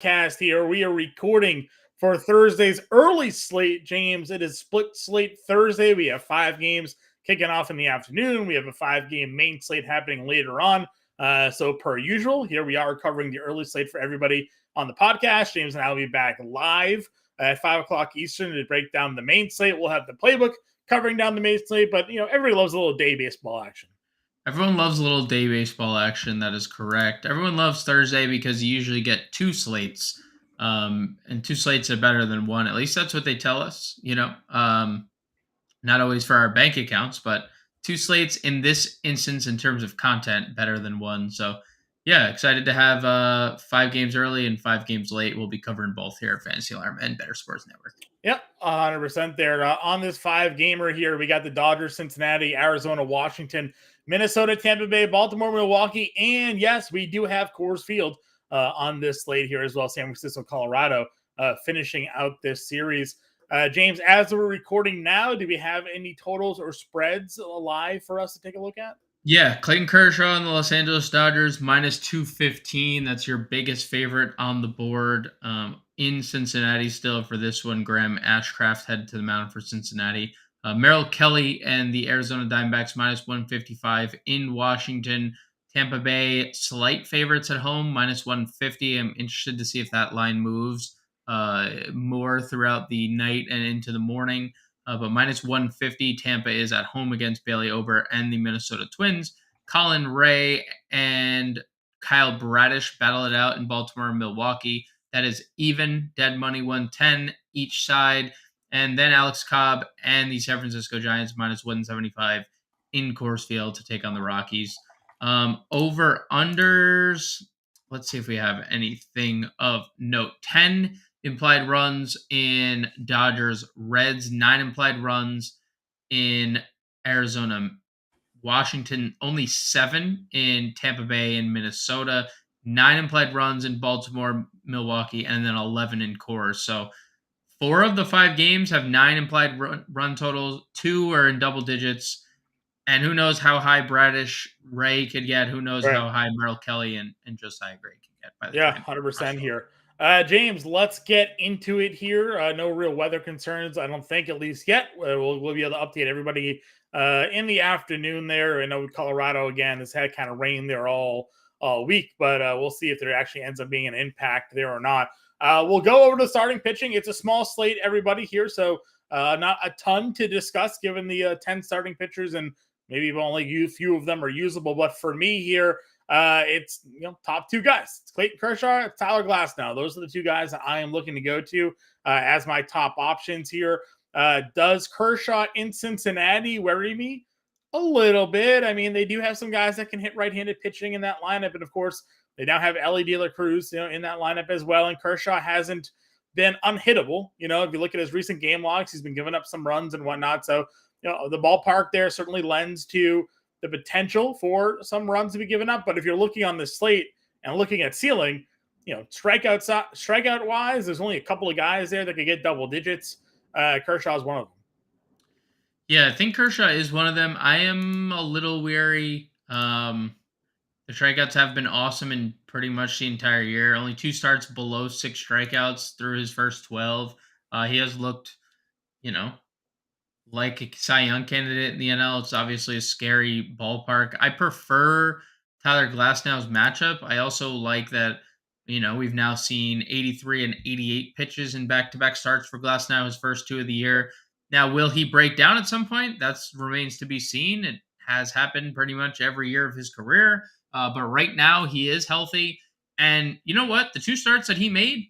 Cast here. We are recording for Thursday's early slate, James. It is split slate Thursday. We have 5 games kicking off in the afternoon. We have a 5-game main slate happening later on. So per usual, here we are covering the early slate for everybody on the podcast. James and I will be back live at 5 o'clock Eastern to break down the main slate. We'll have the playbook covering down the main slate, but everybody loves a little day baseball action. Everyone loves a little day baseball action. That is correct. Everyone loves Thursday because you usually get 2 slates, and 2 slates are better than one. At least that's what they tell us. Not always for our bank accounts, but 2 slates in this instance, in terms of content, better than one. So, yeah, excited to have 5 games early and 5 games late. We'll be covering both here at Fantasy Alarm and Better Sports Network. Yep, 100% there. On this 5-gamer here, we got the Dodgers, Cincinnati, Arizona, Washington, Minnesota, Tampa Bay, Baltimore, Milwaukee, and yes, we do have Coors Field on this slate here as well. San Francisco, Colorado, finishing out this series. James, as we're recording now, do we have any totals or spreads live for us to take a look at? Yeah, Clayton Kershaw and the Los Angeles Dodgers minus 215. That's your biggest favorite on the board. In Cincinnati still for this one. Graham Ashcraft headed to the mound for Cincinnati. Merrill Kelly and the Arizona Diamondbacks minus 155 in Washington. Tampa Bay slight favorites at home minus 150. I'm interested to see if that line moves more throughout the night and into the morning. But minus 150, Tampa is at home against Bailey Ober and the Minnesota Twins. Colin Ray and Kyle Bradish battle it out in Baltimore and Milwaukee. That is even, dead money 110 each side. And then Alex Cobb and the San Francisco Giants minus 175 in Coors Field to take on the Rockies. Over unders, let's see if we have anything of note. 10 implied runs in Dodgers Reds, 9 implied runs in Arizona Washington, only 7 in Tampa Bay and Minnesota, 9 implied runs in Baltimore, Milwaukee, and then 11 in Coors. So 4 of the 5 games have 9 implied run totals, 2 are in double digits, and who knows how high Bradish Ray could get, who knows how high Merrill Kelly and Josiah Gray can get by the time. 100% here. James, let's get into it here. No real weather concerns, I don't think, at least yet. We'll be able to update everybody in the afternoon there. I know Colorado, again, has had kind of rain there all week, but we'll see if there actually ends up being an impact there or not. We'll go over to starting pitching. It's a small slate, everybody, here, so not a ton to discuss given the 10 starting pitchers, and maybe only a few of them are usable. But for me here, it's top 2 guys. It's Clayton Kershaw, it's Tyler Glasnow. Those are the 2 guys that I am looking to go to as my top options here. Does Kershaw in Cincinnati worry me? A little bit. I mean, they do have some guys that can hit right-handed pitching in that lineup, and of course, they now have Ellie De La Cruz, in that lineup as well. And Kershaw hasn't been unhittable. If you look at his recent game logs, he's been giving up some runs and whatnot. So, the ballpark there certainly lends to the potential for some runs to be given up. But if you're looking on the slate and looking at ceiling, strikeout wise, there's only a couple of guys there that could get double digits. Kershaw is one of them. Yeah, I think Kershaw is one of them. I am a little weary. The strikeouts have been awesome in pretty much the entire year. Only 2 starts below 6 strikeouts through his first 12. He has looked, like a Cy Young candidate in the NL. It's obviously a scary ballpark. I prefer Tyler Glasnow's matchup. I also like that, we've now seen 83 and 88 pitches in back-to-back starts for Glasnow, his first 2 of the year. Now, will he break down at some point? That remains to be seen. It has happened pretty much every year of his career. But right now, he is healthy. And you know what? The 2 starts that he made,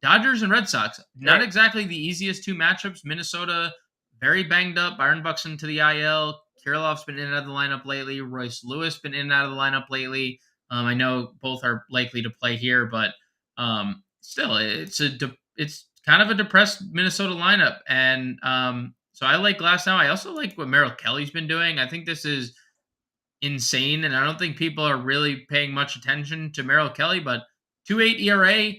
Dodgers and Red Sox, not exactly the easiest 2 matchups. Minnesota, very banged up. Byron Buxton to the IL. Kirilloff's been in and out of the lineup lately. Royce Lewis been in and out of the lineup lately. I know both are likely to play here, but still, it's kind of a depressed Minnesota lineup. And so I like Glasnow. I also like what Merrill Kelly's been doing. I think this is insane, and I don't think people are really paying much attention to Merrill Kelly, but 2.8 ERA,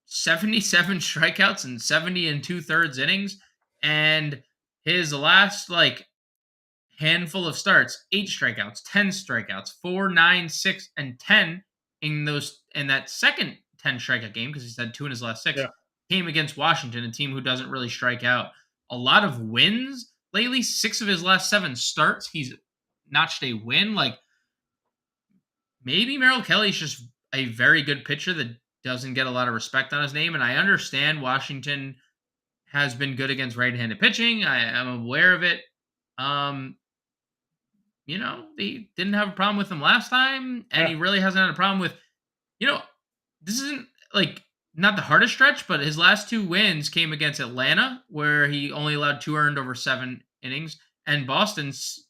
77 strikeouts and 70 and 2/3 innings, and his last handful of starts, 8 strikeouts, 10 strikeouts, 4, 9, 6, and 10 in that second 10 strikeout game because he's had 2 in his last 6. Yeah. Came against Washington, a team who doesn't really strike out. A lot of wins lately. 6 of his last 7 starts, he's notched a win. Like, maybe Merrill Kelly's just a very good pitcher that doesn't get a lot of respect on his name. And I understand Washington has been good against right-handed pitching. I am aware of it. They didn't have a problem with him last time, and he really hasn't had a problem with, this isn't like not the hardest stretch, but his last 2 wins came against Atlanta, where he only allowed 2 earned over 7 innings, and Boston's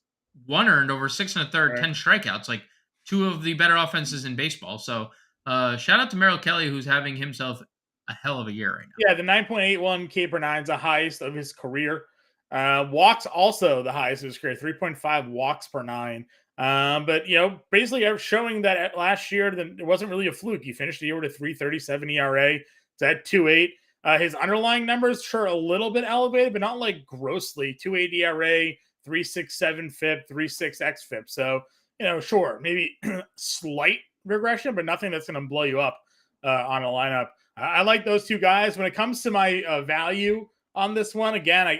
1 earned over 6 1/3, 10 strikeouts, like 2 of the better offenses in baseball. So shout out to Merrill Kelly, who's having himself a hell of a year right now. Yeah, the 9.81 K per 9 is the highest of his career. Walks also the highest of his career, 3.5 walks per 9. But basically showing that last year that it wasn't really a fluke. He finished the year with a 3.37 ERA. It's at 2.8. His underlying numbers sure a little bit elevated, but not like grossly. 2.8 ERA, 3.67 FIP, 3.6 xFIP. So sure, maybe slight regression, but nothing that's going to blow you up on a lineup. I like those 2 guys. When it comes to my value on this one, again,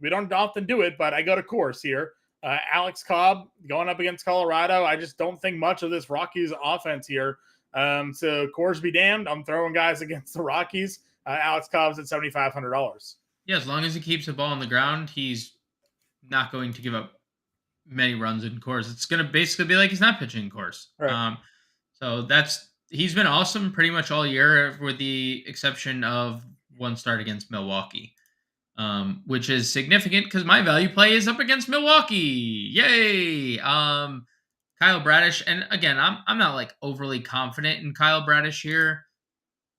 we don't often do it, but I go to course here. Alex Cobb going up against Colorado. I just don't think much of this Rockies offense here. So course be damned. I'm throwing guys against the Rockies. Alex Cobb's at $7,500. Yeah, as long as he keeps the ball on the ground, he's not going to give up many runs in course. It's going to basically be like he's not pitching in course. Right. So he's been awesome pretty much all year, with the exception of 1 start against Milwaukee, which is significant because my value play is up against Milwaukee. Yay! Kyle Bradish, and again, I'm not like overly confident in Kyle Bradish here.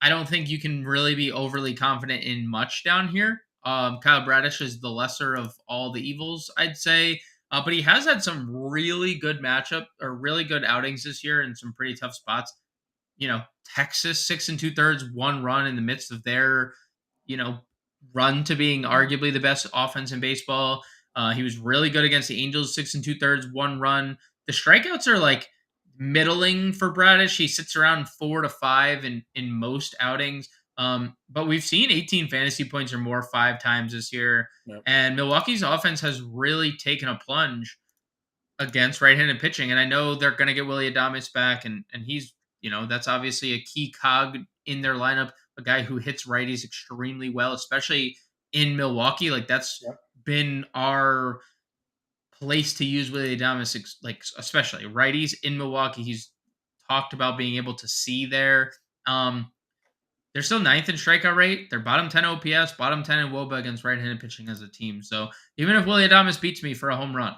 I don't think you can really be overly confident in much down here. Kyle Bradish is the lesser of all the evils, I'd say. But he has had some really good matchup or really good outings this year in some pretty tough spots. Texas 6 2/3, 1 run in the midst of their, run to being arguably the best offense in baseball. He was really good against the Angels, 6 2/3, 1 run. The strikeouts are like middling for Bradish. He sits around 4 to 5 in most outings. But we've seen 18 fantasy points or more 5 times this year. Yep. And Milwaukee's offense has really taken a plunge against right-handed pitching. And I know they're going to get Willy Adames back, and he's, that's obviously a key cog in their lineup, a guy who hits righties extremely well, especially in Milwaukee. Like, that's been our place to use Willy Adames, like especially righties in Milwaukee. He's talked about being able to see there. They're still 9th in strikeout rate. They're bottom 10 OPS, bottom 10 in WOBA against right-handed pitching as a team. So even if Willy Adames beats me for a home run,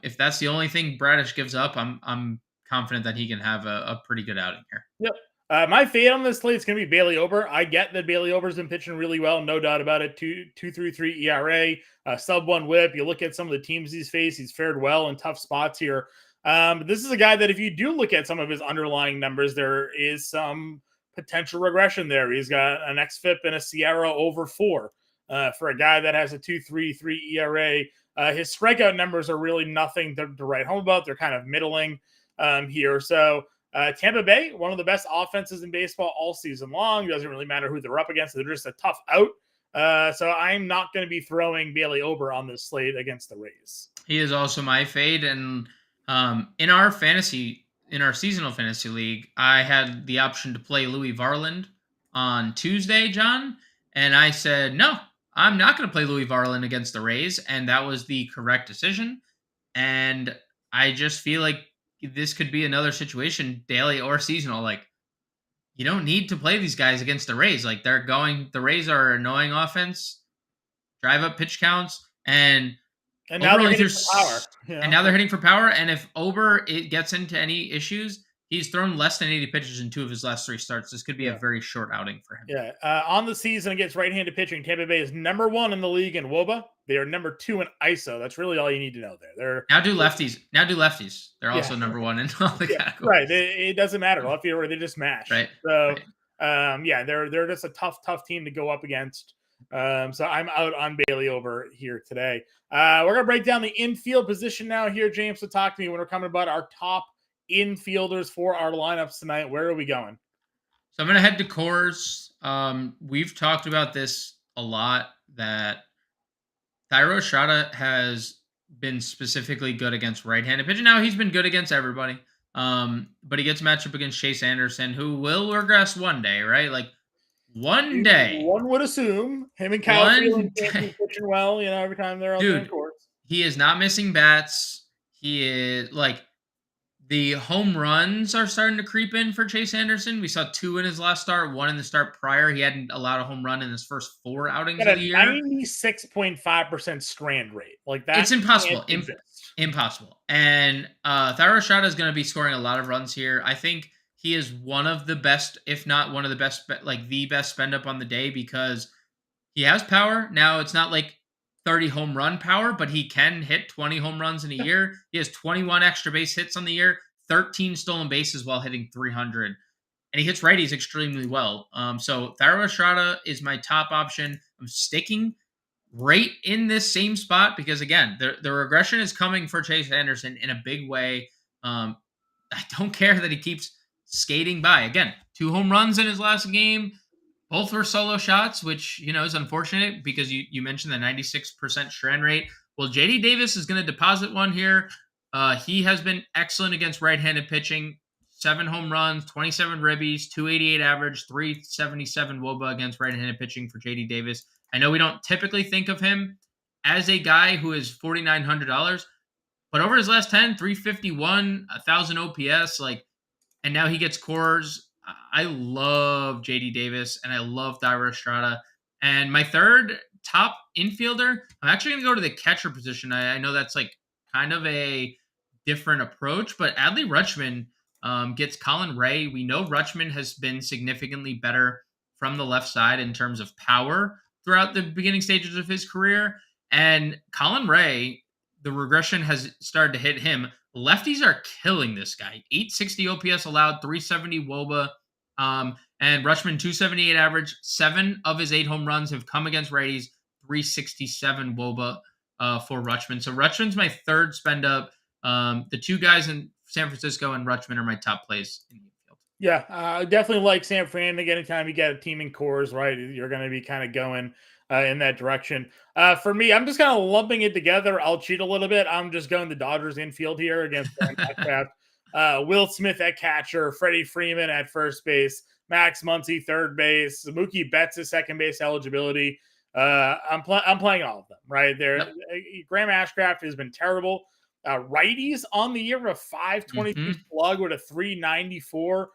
if that's the only thing Bradish gives up, I'm confident that he can have a pretty good outing here. Yep. My fade on this slate is going to be Bailey Ober. I get that Bailey Ober's been pitching really well, no doubt about it. 2.33 ERA, sub 1 WHIP. You look at some of the teams he's faced; he's fared well in tough spots here. This is a guy that if you do look at some of his underlying numbers, there is some potential regression there. He's got an xFIP and a Sierra over 4 for a guy that has a 2.33 ERA. His strikeout numbers are really nothing to write home about. They're kind of middling here. So Tampa Bay, one of the best offenses in baseball all season long. It doesn't really matter who they're up against. They're just a tough out. So I'm not going to be throwing Bailey Ober on this slate against the Rays. He is also my fade. And in our seasonal fantasy league, I had the option to play Louis Varland on Tuesday, John. And I said, no, I'm not going to play Louis Varland against the Rays. And that was the correct decision. And I just feel like this could be another situation, daily or seasonal. Like, you don't need to play these guys against the Rays. Like, the Rays are an annoying offense, drive up pitch counts, and now they're hitting for power. And now they're hitting for power. And if Ober gets into any issues, he's thrown less than 80 pitches in 2 of his last 3 starts. This could be a very short outing for him. Yeah. On the season against right-handed pitching, Tampa Bay is number 1 in the league in WOBA. They are number 2 in ISO. That's really all you need to know there. Now do lefties. They're also number 1 in all the categories. Right. It doesn't matter. Lefty or they just mash. Right. So, they're just a tough team to go up against. So I'm out on Bailey Ober here today. We're going to break down the infield position now here, James. So talk to me when we're coming about our top infielders for our lineups tonight. Where are we going? So I'm going to head to Coors. We've talked about this a lot, that Thairo Shada has been specifically good against right-handed pitching. Now he's been good against everybody. But he gets matched up against Chase Anderson, who will regress one day, right? Like one day. One would assume him and Kyle Freeland One can't day. be pitching well, every time they're out there in Dude, courts. he is not missing bats. He is like, the home runs are starting to creep in for Chase Anderson. We saw 2 in his last start, 1 in the start prior. He hadn't allowed a home run in his first 4 outings Got of a the year. 96.5% strand rate. Like that It's impossible. can't exist. Impossible. And Thairo Shada is going to be scoring a lot of runs here. I think he is one of the best, if not one of the best, like the best spend up on the day, because he has power. Now, it's not like 30 home run power, but he can hit 20 home runs in a year. He has 21 extra base hits on the year, 13 stolen bases while hitting 300. And he hits righties extremely well. So Thairo Estrada is my top option. I'm sticking right in this same spot because, again, the regression is coming for Chase Anderson in a big way. I don't care that he keeps skating by. Again, 2 home runs in his last game. Both were solo shots, which, is unfortunate because you mentioned the 96% strand rate. Well, JD Davis is going to deposit one here. He has been excellent against right-handed pitching. 7 home runs, 27 ribbies, 288 average, 377 WOBA against right-handed pitching for JD Davis. I know we don't typically think of him as a guy who is $4,900, but over his last 10, 351, 1,000 OPS, and now he gets Coors. I love JD Davis and I love Thairo Estrada. And my third top infielder, I'm actually going to go to the catcher position. I know that's kind of a different approach, but Adley Rutschman gets Colin Ray. We know Rutschman has been significantly better from the left side in terms of power throughout the beginning stages of his career. And Colin Ray, the regression has started to hit him. Lefties are killing this guy. 860 OPS allowed, 370 WOBA, and Rutschman 278 average. 7 of his 8 home runs have come against righties. 367 WOBA for Rutschman. So Rutschman's my third spend up. The 2 guys in San Francisco and Rutschman are my top plays in the field. Yeah, definitely like San Fran. Again, anytime you get a team in Coors, right, you're going to be kind of going in that direction. For me, I'm just kind of lumping it together. I'll cheat a little bit. I'm just going the Dodgers infield here against Will Smith at catcher, Freddie Freeman at first base, Max Muncy third base, Mookie Betts at second base eligibility. I'm playing all of them right there. Yep. Graham Ashcraft has been terrible. Righties on the year, a 522 slug with a 394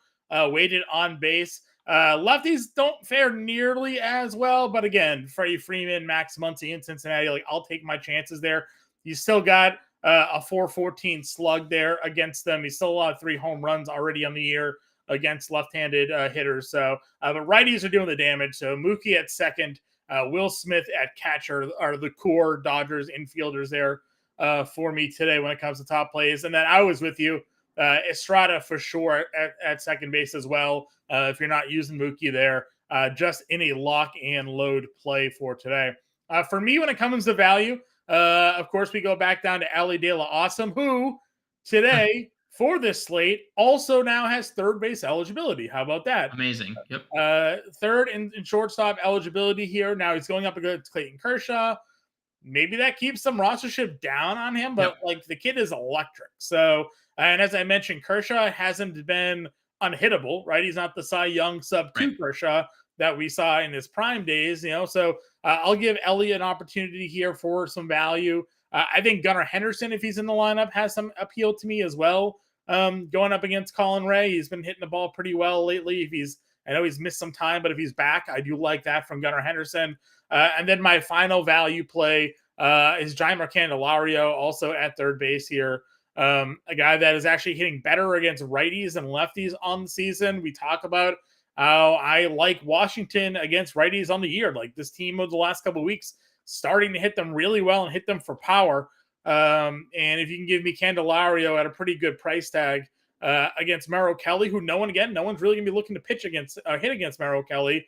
weighted on base. Lefties don't fare nearly as well, but again, Freddie Freeman, Max Muncy in Cincinnati, I'll take my chances there. You still got a 414 slug there against them. He's still allowed 3 home runs already on the year against left-handed hitters. So the righties are doing the damage. So Mookie at second, Will Smith at catcher are the core Dodgers infielders there for me today when it comes to top plays. And then I was with you. Estrada for sure at second base as well. If you're not using Mookie there, just in a lock and load play for today. For me, when it comes to value, of course, we go back down to Ali De La Awesome, who today for this slate also now has third base eligibility. How about that? Amazing. Yep. Third in shortstop eligibility here. Now he's going up against Clayton Kershaw. Maybe that keeps some rostership down on him, but the kid is electric. So, and as I mentioned, Kershaw hasn't been unhittable, right? He's not the Cy Young sub-2 Kershaw that we saw in his prime days, So I'll give Elliott an opportunity here for some value. I think Gunnar Henderson, if he's in the lineup, has some appeal to me as well. Going up against Colin Ray, he's been hitting the ball pretty well lately. I know he's missed some time, but if he's back, I do like that from Gunnar Henderson. And then my final value play is Jeimer Candelario, also at third base here. A guy that is actually hitting better against righties and lefties on the season. We talk about how I like Washington against righties on the year. This team over the last couple of weeks starting to hit them really well and hit them for power. And if you can give me Candelario at a pretty good price tag against Merrill Kelly, who no one's really going to be looking to hit against Merrill Kelly.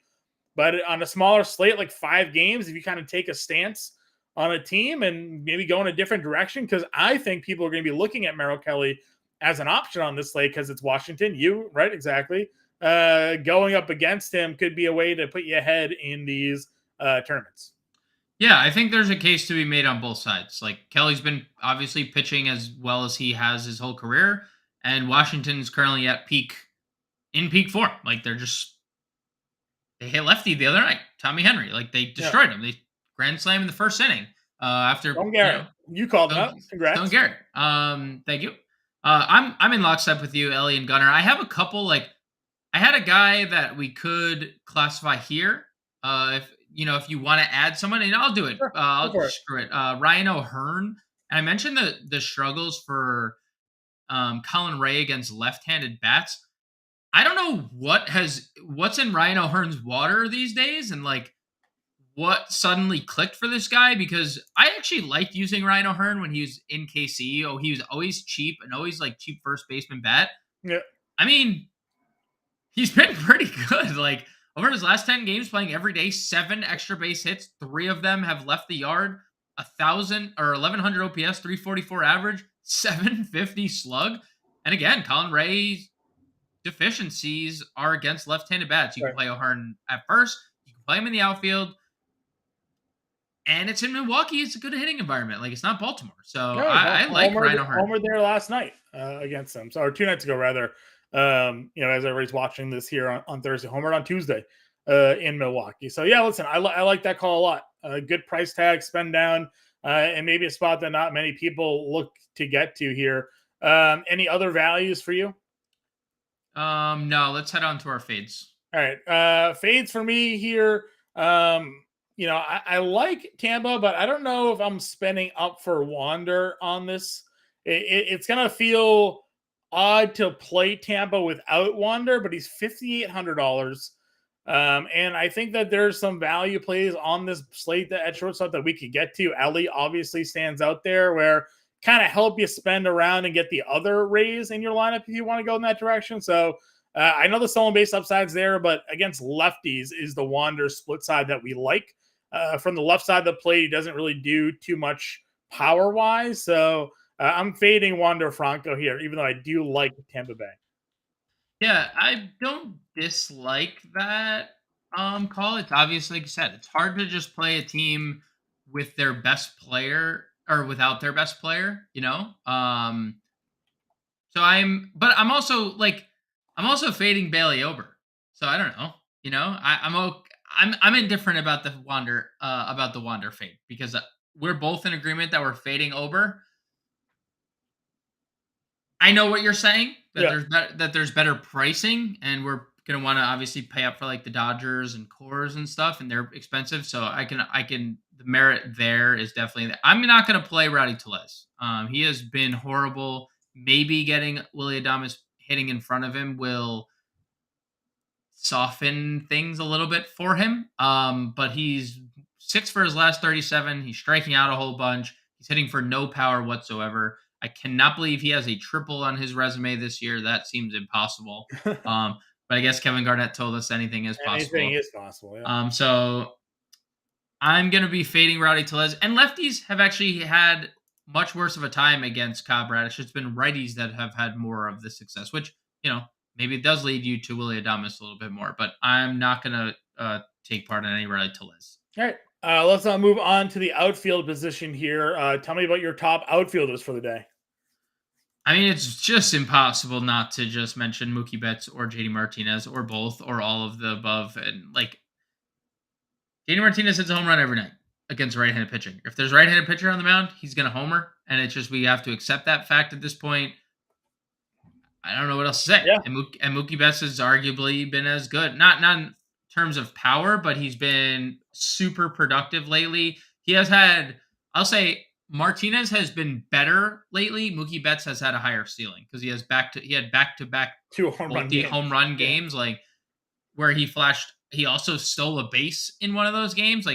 But on a smaller slate, 5 games, if you kind of take a stance on a team and maybe go in a different direction, because I think people are going to be looking at Merrill Kelly as an option on this slate because it's Washington. Right? Exactly. going up against him could be a way to put you ahead in these tournaments. Yeah, I think there's a case to be made on both sides. Like Kelly's been obviously pitching as well as he has his whole career, and Washington's currently at peak form. Like they hit lefty the other night, Tommy Henry. Like they destroyed him. They grand slam in the first inning. After Stone Garrett, you called him out. Congrats, Stone Garrett. Thank you. I'm in lockstep with you, Ellie and Gunnar. I have a couple I had a guy that we could classify here. If you want to add someone, and I'll do it. Sure. I'll just screw it. Ryan O'Hearn. And I mentioned the struggles for Colin Ray against left-handed bats. I don't know what's in Ryan O'Hearn's water these days, and what suddenly clicked for this guy, because I actually liked using Ryan O'Hearn when he was in KC. Oh, he was always cheap and always cheap first baseman bat. Yeah. I mean, he's been pretty good. Over his last 10 games playing every day, 7 extra base hits, 3 of them have left the yard, 1,000 or 1,100 OPS, 344 average, 750 slug. And again, Colin Ray's deficiencies are against left-handed bats. You can play O'Hearn at first, you can play him in the outfield, and it's in Milwaukee. It's a good hitting environment. It's not Baltimore. So I like Ryan O'Hearn. Homer there last night against them. Or 2 nights ago, rather. As everybody's watching this here on Thursday, homered on Tuesday in Milwaukee. So yeah, listen, I like that call a lot. Good price tag, spend down, and maybe a spot that not many people look to get to here. Any other values for you? No, let's head on to our fades. All right. Fades for me here. I like Tampa, but I don't know if I'm spending up for Wander on this. It's going to feel odd to play Tampa without Wander, but he's $5,800. And I think that there's some value plays on this slate that at shortstop that we could get to. Ellie obviously stands out there where kind of help you spend around and get the other Rays in your lineup if you want to go in that direction. So I know the stolen base upside's there, but against lefties is the Wander split side that we like. From the left side of the plate, he doesn't really do too much power-wise. So I'm fading Wander Franco here, even though I do like Tampa Bay. Yeah, I don't dislike that call. It's obviously, like you said, it's hard to just play a team with their best player or without their best player, So I'm also fading Bailey Ober. So I don't know, I'm indifferent about the Wander fade, because we're both in agreement that we're fading Ober. I know what you're saying, that there's better pricing, and we're gonna want to obviously pay up for the Dodgers and Coors and stuff, and they're expensive. So I can the merit there is definitely that. I'm not gonna play Rowdy Tellez. He has been horrible. Maybe getting Willy Adames hitting in front of him will soften things a little bit for him. But he's 6 for his last 37. He's striking out a whole bunch. He's hitting for no power whatsoever. I cannot believe he has a triple on his resume this year. That seems impossible. But I guess Kevin Garnett told us anything is possible. Anything is possible, yeah. So I'm going to be fading Rowdy Tellez. And lefties have actually had much worse of a time against Cobb Radish. It's been righties that have had more of the success, which, maybe it does lead you to Willy Adames a little bit more. But I'm not going to take part in any Rowdy Tellez. All right. Let's move on to the outfield position here. Tell me about your top outfielders for the day. I mean, it's just impossible not to just mention Mookie Betts or JD Martinez or both or all of the above. And JD Martinez hits a home run every night against right-handed pitching. If there's right-handed pitcher on the mound, he's going to homer. And it's just, we have to accept that fact at this point. I don't know what else to say. Yeah. And Mookie Betts has arguably been as good. Not in terms of power, but he's been super productive lately. He has had, I'll say, Martinez has been better lately. Mookie Betts has had a higher ceiling because he had back-to-back 2 home run games, where he flashed. He also stole a base in one of those games,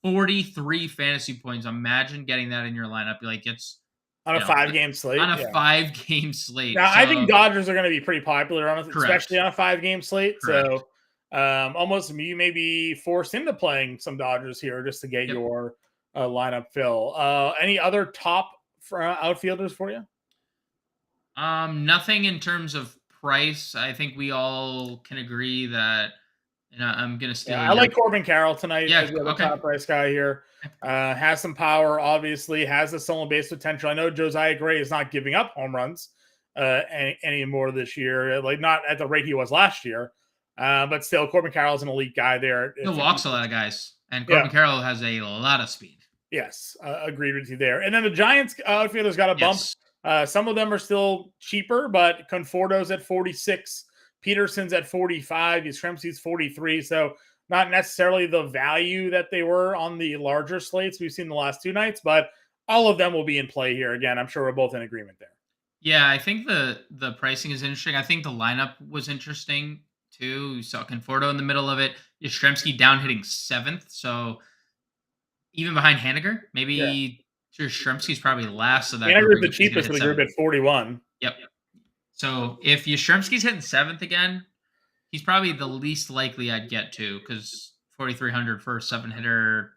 43 fantasy points. Imagine getting that in your lineup. It's on a 5-game slate. On a 5-game slate. Now, I think Dodgers are going to be pretty popular on it, especially on a 5-game slate. Correct. So almost you may be forced into playing some Dodgers here just to get your lineup fill. Any other top outfielders for you? Nothing in terms of price, I think we all can agree that, I'm going to Yeah, steal I your. like Corbin Carroll tonight Yeah. as the other Okay. top price guy here. Has some power, obviously, has the stolen base potential. I know Josiah Gray is not giving up home runs anymore this year, like not at the rate he was last year. But still, Corbin Carroll is an elite guy there. He walks a lot of guys, and Yeah. Corbin Carroll has a lot of speed. Yes, agreed with you there. And then the Giants outfielders got a bump. Yes. Some of them are still cheaper, but Conforto's at 46, Peterson's at 45, Yastrzemski's 43. So not necessarily the value that they were on the larger slates we've seen the last two nights, but all of them will be in play here. Again, I'm sure we're both in agreement there. Yeah, I think the pricing is interesting. I think the lineup was interesting too. You saw Conforto in the middle of it. Yastrzemski down hitting 7th, so even behind Haniger, Yeah. maybe Yastrzemski's probably last of that Haniger's grouping. the If he's gonna cheapest hit of the group 7th. at 41. Yep. So if Yastrzemski's hitting 7th again, he's probably the least likely I'd get to, because 4,300 for a 7 hitter.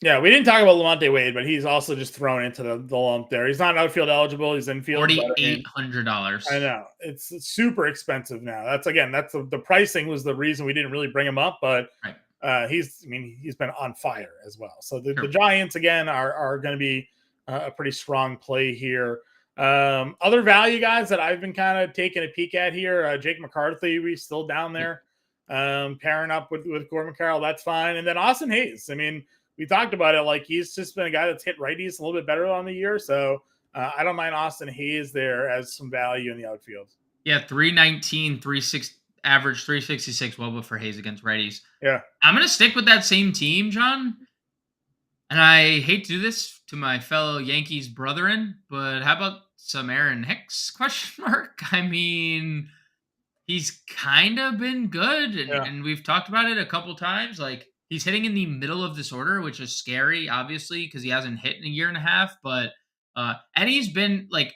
Yeah, we didn't talk about Lamonte Wade, but he's also just thrown into the lump there. He's not outfield eligible. He's infield. $4,800. I know it's super expensive now. That's the pricing was the reason we didn't really bring him up, but Right. he's been on fire as well. So the Sure. Giants again are going to be a pretty strong play here. Other value guys that I've been kind of taking a peek at here, Jake McCarthy, we still down there, pairing up with Corbin Carroll. That's fine. And then Austin Hayes. I mean, we talked about it. Like he's just been a guy that's hit righties a little bit better on the year. So I don't mind Austin Hayes there as some value in the outfield. Yeah, 319, 36 average, 366 wOBA for Hayes against righties. Yeah. I'm going to stick with that same team, John. And I hate to do this to my fellow Yankees brethren, but how about some Aaron Hicks ? I mean, he's kind of been good, and we've talked about it a couple times. Like, he's hitting in the middle of this order, which is scary, obviously, because he hasn't hit in a year and a half. But and he's been like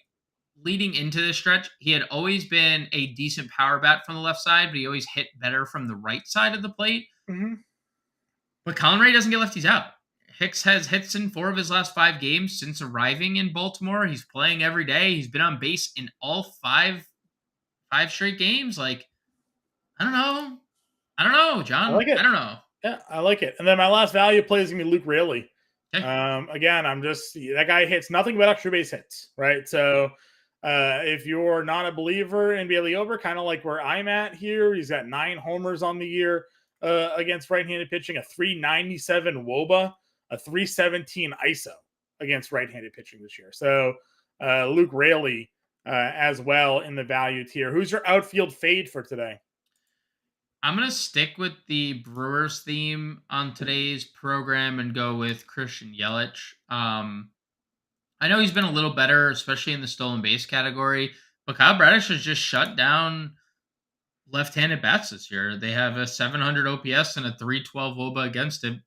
leading into this stretch. He had always been a decent power bat from the left side, but he always hit better from the right side of the plate. Mm-hmm. But Colin Ray doesn't get lefties out. Hicks has hits in 4 of his last 5 games since arriving in Baltimore. He's playing every day. He's been on base in all 5 straight games. Like, I don't know, John. I like it. I don't know. Yeah, I like it. And then my last value play is going to be Luke Raley. Okay. Again, that guy hits nothing but extra base hits, right? So if you're not a believer in Bailey Ober, kind of like where I'm at here, he's got 9 homers on the year against right-handed pitching, a 397 wOBA, a 317 ISO against right-handed pitching this year. So Luke Raley as well in the value tier. Who's your outfield fade for today? I'm going to stick with the Brewers theme on today's program and go with Christian Yelich. I know he's been a little better, especially in the stolen base category, but Kyle Bradish has just shut down left-handed bats this year. They have a 700 OPS and a 312 wOBA against him.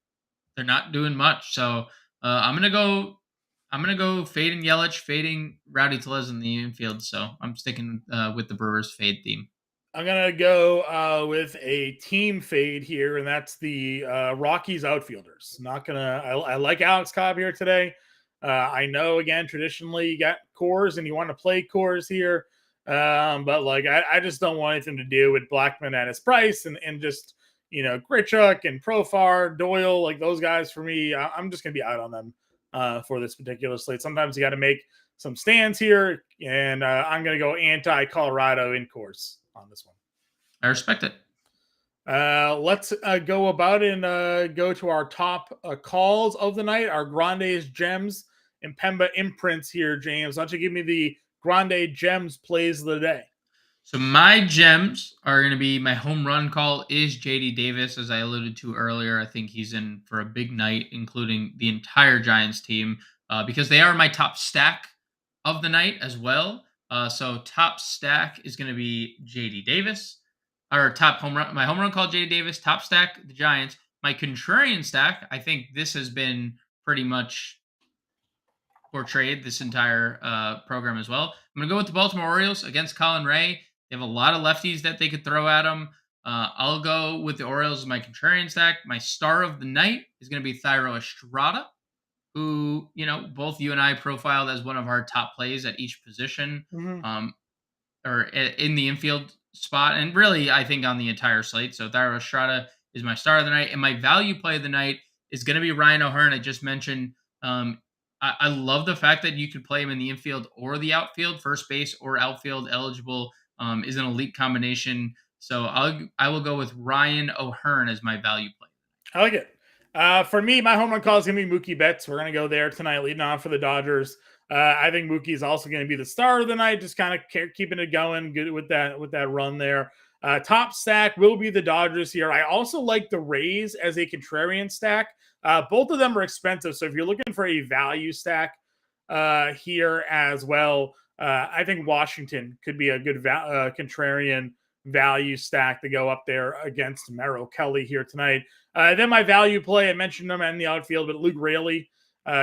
They're not doing much. So I'm gonna go fading Yelich, fading Rowdy Tellez in the infield. So I'm sticking with the Brewers fade theme. I'm going to go with a team fade here, and that's the Rockies outfielders. I like Alex Cobb here today. I know, again, traditionally you got Coors and you want to play Coors here, but like I just don't want anything to do with Blackman at his price and just, Grichuk and Profar, Doyle, like those guys for me, I'm just going to be out on them for this particular slate. Sometimes you got to make some stands here, and I'm going to go anti-Colorado in Coors on this one. I respect it. Let's go about and go to our top calls of the night, our Grande's Gems Impemba imprints here, James. Why don't you give me the Grande Gems plays of the day? So my gems are going to be, my home run call is JD Davis, as I alluded to earlier. I think he's in for a big night, including the entire Giants team, because they are my top stack of the night as well. So top stack is going to be JD Davis, or top home run. My home run call, JD Davis. Top stack, the Giants. My contrarian stack, I think this has been pretty much portrayed this entire program as well. I'm going to go with the Baltimore Orioles against Colin Ray. They have a lot of lefties that they could throw at him. I'll go with the Orioles as my contrarian stack. My star of the night is going to be Thairo Estrada, who, both you and I profiled as one of our top plays at each position. Mm-hmm. or in the infield spot, and really I think on the entire slate. So Thairo Estrada is my star of the night, and my value play of the night is going to be Ryan O'Hearn. I just mentioned. I love the fact that you could play him in the infield or the outfield, first base or outfield eligible. Is an elite combination. So I will go with Ryan O'Hearn as my value play. I like it. For me, my home run call is going to be Mookie Betts. We're going to go there tonight, leading off for the Dodgers. I think Mookie is also going to be the star of the night, just kind of keeping it going, good with that run there. Top stack will be the Dodgers here. I also like the Rays as a contrarian stack. Both of them are expensive, so if you're looking for a value stack here as well, I think Washington could be a good contrarian value stack to go up there against Merrill Kelly here tonight. Then my value play, I mentioned them in the outfield, but Luke Raley,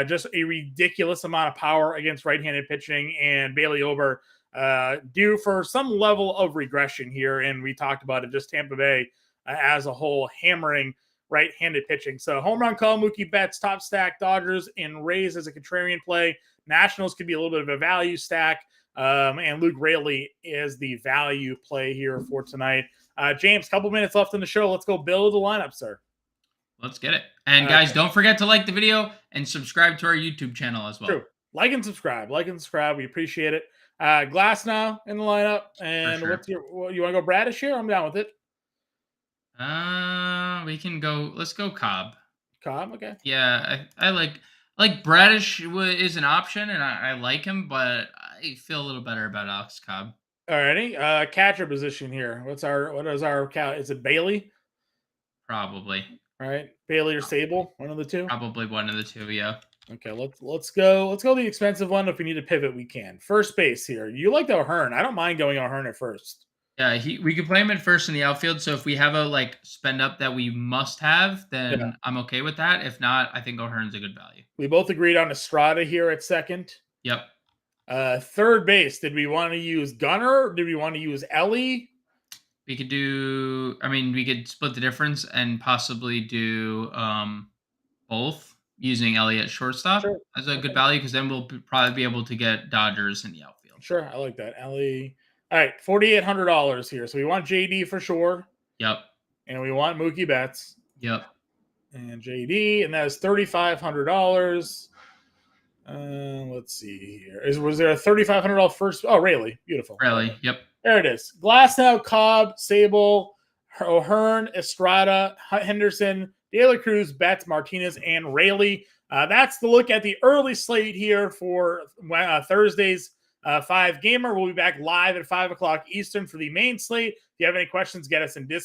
just a ridiculous amount of power against right-handed pitching, and Bailey Ober due for some level of regression here. And we talked about it, just Tampa Bay as a whole hammering right-handed pitching. So home run call, Mookie Betts, top stack, Dodgers, and Rays as a contrarian play. Nationals could be a little bit of a value stack. And Luke Raley is the value play here for tonight. James, couple minutes left in the show. Let's go build the lineup, sir. Let's get it. And guys, don't forget to like the video and subscribe to our YouTube channel as well. True. Like and subscribe. We appreciate it. Glasnow in the lineup. And sure. what's you want to go Bradish here? I'm down with it. We can go. Let's go Cobb. Cobb, okay. Yeah, I like Bradish is an option, and I like him, but I feel a little better about Alex Cobb. Alrighty. Catcher position here. What is our count? Is it Bailey? Probably. All right. Bailey or Sable, one of the two? Probably one of the two, yeah. Okay, let's go the expensive one. If we need to pivot, we can. First base here. You like O'Hearn. I don't mind going O'Hearn at first. Yeah, we could play him at first in the outfield. So if we have a spend up that we must have, then I'm okay with that. If not, I think O'Hearn's a good value. We both agreed on Estrada here at second. Yep. Third base. Did we want to use Gunnar? Did we want to use Ellie? We could do. I mean, we could split the difference and possibly do both using Ellie at shortstop as a good value, because then we'll probably be able to get Dodgers in the outfield. Sure, I like that. Ellie. All right, $4,800 here. So we want JD for sure. Yep. And we want Mookie Betts. Yep. And JD, and that is $3,500. Let's see here. Was there a $3,500 first? Oh, Raley. Beautiful. Raley. Yep. There it is. Glasnow, Cobb, Sable, O'Hearn, Estrada, Henderson, De La Cruz, Betts, Martinez, and Raley. That's the look at the early slate here for Thursday's 5-gamer. We'll be back live at 5 o'clock Eastern for the main slate. If you have any questions, get us in Discord.